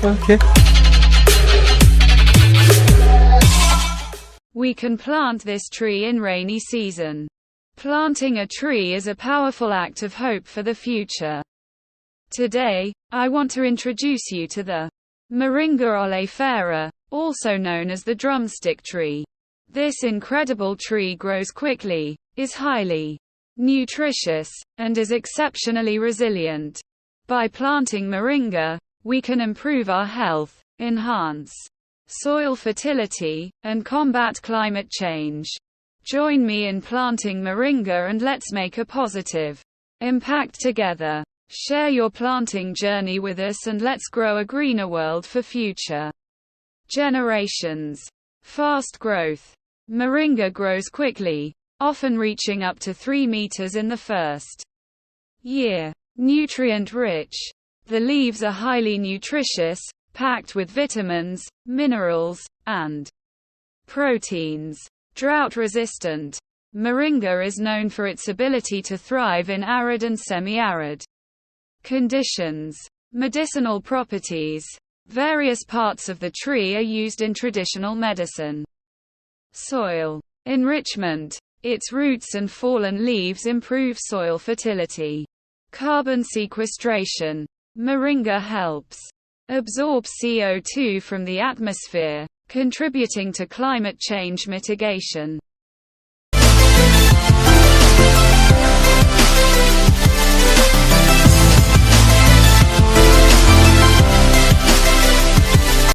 Okay. We can plant this tree in rainy season. Planting a tree is a powerful act of hope for the future. Today, I want to introduce you to the Moringa oleifera, also known as the drumstick tree. This incredible tree grows quickly, is highly nutritious, and is exceptionally resilient. By planting moringa, we can improve our health, enhance soil fertility, and combat climate change. Join me in planting moringa and let's make a positive impact together. Share your planting journey with us and let's grow a greener world for future generations. Fast growth. Moringa grows quickly, often reaching up to 3 meters in the first year. Nutrient-rich. The leaves are highly nutritious, packed with vitamins, minerals, and proteins. Drought-resistant. Moringa is known for its ability to thrive in arid and semi-arid conditions. Medicinal properties. Various parts of the tree are used in traditional medicine. Soil enrichment. Its roots and fallen leaves improve soil fertility. Carbon sequestration. Moringa helps absorb CO2 from the atmosphere, contributing to climate change mitigation.